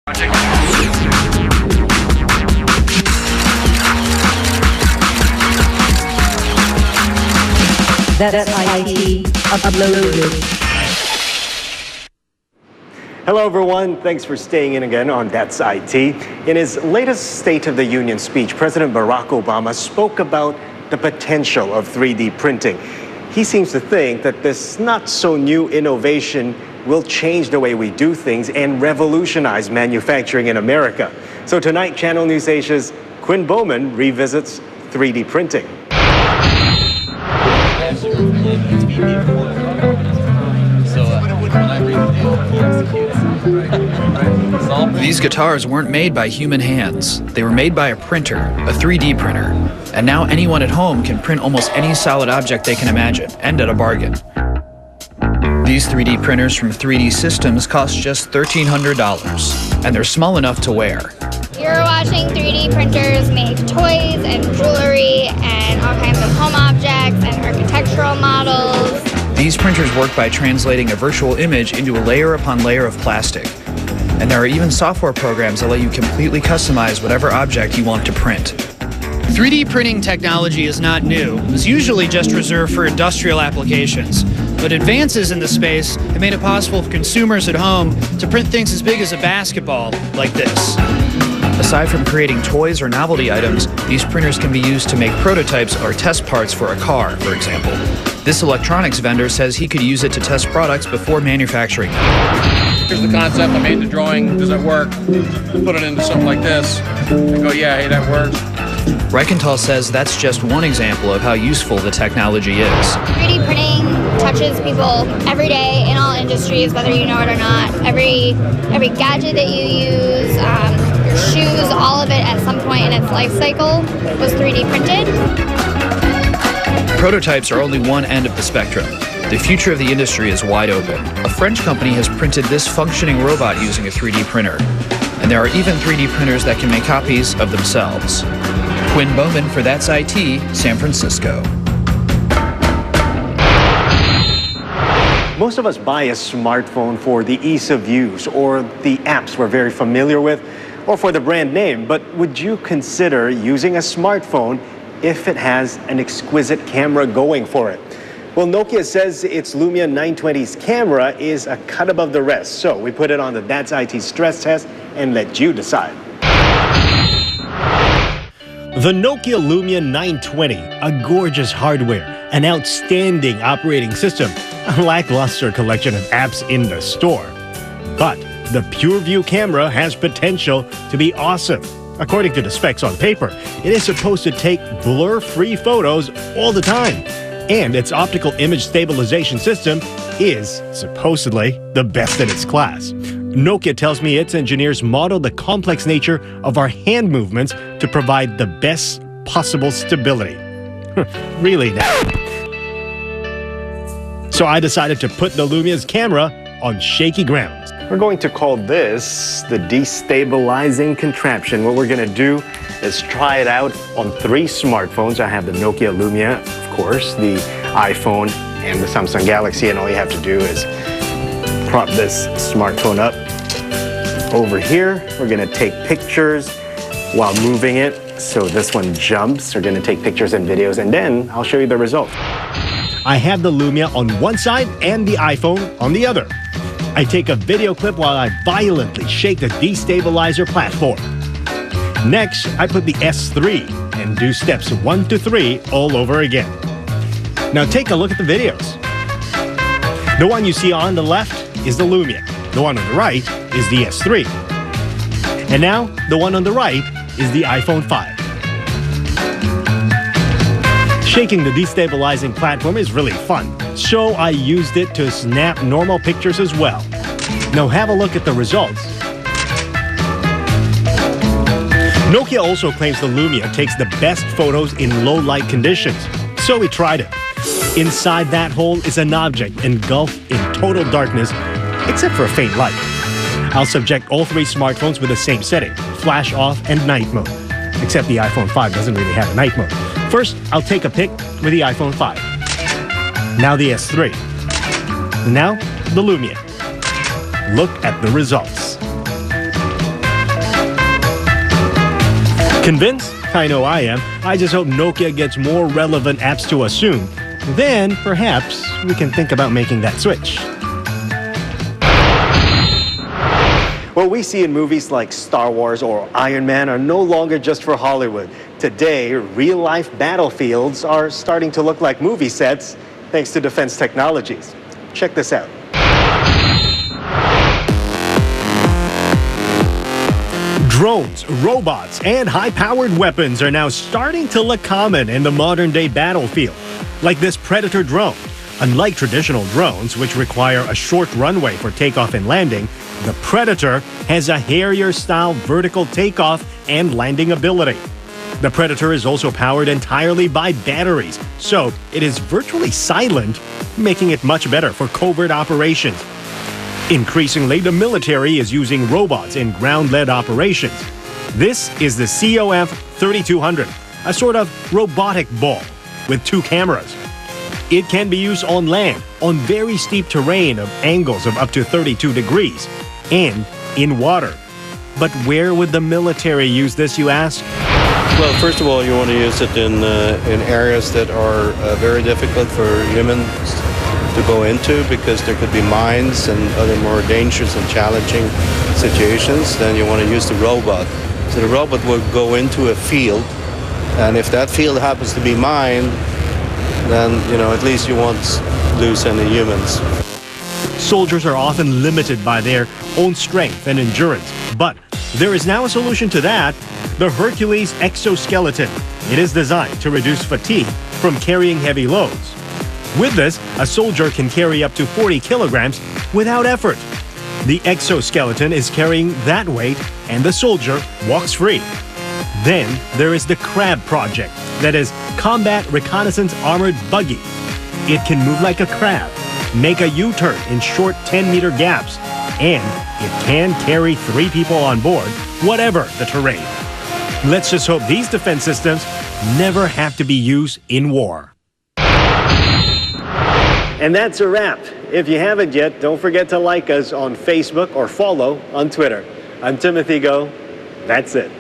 That's IT uploaded. Hello everyone, thanks for staying in again on That's IT. In his latest State of the Union speech, President Barack Obama spoke about the potential of 3D printing. He seems to think that this not-so-new innovation will change the way we do things and revolutionize manufacturing in America. So tonight, Channel News Asia's Quinn Bowman revisits 3D printing. These guitars weren't made by human hands. They were made by a printer, a 3D printer. And now anyone at home can print almost any solid object they can imagine, and at a bargain. These 3D printers from 3D Systems cost just $1,300, and they're small enough to wear. You're watching 3D printers make toys and jewelry and all kinds of home objects and architectural models. These printers work by translating a virtual image into a layer upon layer of plastic. And there are even software programs that let you completely customize whatever object you want to print. 3D printing technology is not new. It's usually just reserved for industrial applications. But advances in the space have made it possible for consumers at home to print things as big as a basketball, like this. Aside from creating toys or novelty items, these printers can be used to make prototypes or test parts for a car, for example. This electronics vendor says he could use it to test products before manufacturing them. Here's the concept, I made the drawing, does it work? Put it into something like this, and go, yeah, hey, that works. Reichenthal says that's just one example of how useful the technology is. 3D printing touches people every day in all industries, whether you know it or not. Every gadget that you use, your shoes, all of it at some point in its life cycle was 3D printed. Prototypes are only one end of the spectrum. The future of the industry is wide open. A French company has printed this functioning robot using a 3D printer. And there are even 3D printers that can make copies of themselves. Quinn Bowman for That's IT, San Francisco. Most of us buy a smartphone for the ease of use or the apps we're very familiar with or for the brand name, but would you consider using a smartphone if it has an exquisite camera going for it? Well, Nokia says its Lumia 920's camera is a cut above the rest, so we put it on the That's IT stress test and let you decide. The Nokia Lumia 920, a gorgeous hardware, an outstanding operating system, a lackluster collection of apps in the store. But the PureView camera has potential to be awesome. According to the specs on paper, it is supposed to take blur-free photos all the time. And its optical image stabilization system is supposedly the best in its class. Nokia tells me its engineers modeled the complex nature of our hand movements to provide the best possible stability. Really now. So I decided to put the Lumia's camera on shaky ground. We're going to call this the destabilizing contraption. What we're going to do is try it out on 3 smartphones. I have the Nokia Lumia, of course, the iPhone, and the Samsung Galaxy, and all you have to do is prop this smartphone up over here. We're going to take pictures while moving it. So this one jumps. We're going to take pictures and videos, and then I'll show you the result. I have the Lumia on one side and the iPhone on the other. I take a video clip while I violently shake the destabilizer platform. Next, I put the S3 and do steps 1 to 3 all over again. Now take a look at the videos. The one you see on the left is the Lumia. The one on the right is the S3. And now, the one on the right is the iPhone 5. Shaking the destabilizing platform is really fun, so I used it to snap normal pictures as well. Now have a look at the results. Nokia also claims the Lumia takes the best photos in low light conditions, so we tried it. Inside that hole is an object engulfed in total darkness, except for a faint light. I'll subject all 3 smartphones with the same setting, flash off and night mode, except the iPhone 5 doesn't really have a night mode. First, I'll take a pic with the iPhone 5. Now the S3. Now the Lumia. Look at the results. Convinced? I know I am. I just hope Nokia gets more relevant apps to us soon. Then, perhaps, we can think about making that switch. What we see in movies like Star Wars or Iron Man are no longer just for Hollywood. Today, real-life battlefields are starting to look like movie sets thanks to defense technologies. Check this out. Drones, robots, and high-powered weapons are now starting to look common in the modern-day battlefield. Like this Predator drone. Unlike traditional drones, which require a short runway for takeoff and landing, the Predator has a Harrier-style vertical takeoff and landing ability. The Predator is also powered entirely by batteries, so it is virtually silent, making it much better for covert operations. Increasingly, the military is using robots in ground-led operations. This is the COF 3200, a sort of robotic ball with 2 cameras. It can be used on land, on very steep terrain of angles of up to 32 degrees, and in water. But where would the military use this, you ask? Well, first of all, you want to use it in areas that are very difficult for humans to go into, because there could be mines and other more dangerous and challenging situations. Then you want to use the robot. So the robot will go into a field, and if that field happens to be mined, then, at least you won't lose any humans. Soldiers are often limited by their own strength and endurance, but there is now a solution to that: the Hercules exoskeleton. It is designed to reduce fatigue from carrying heavy loads. With this, a soldier can carry up to 40 kilograms without effort. The exoskeleton is carrying that weight, and the soldier walks free. Then there is the Crab project, that is, Combat Reconnaissance Armored Buggy. It can move like a crab, make a U-turn in short 10-meter gaps, and it can carry 3 people on board, whatever the terrain. Let's just hope these defense systems never have to be used in war. And that's a wrap. If you haven't yet, don't forget to like us on Facebook or follow on Twitter. I'm Timothy Go. That's it.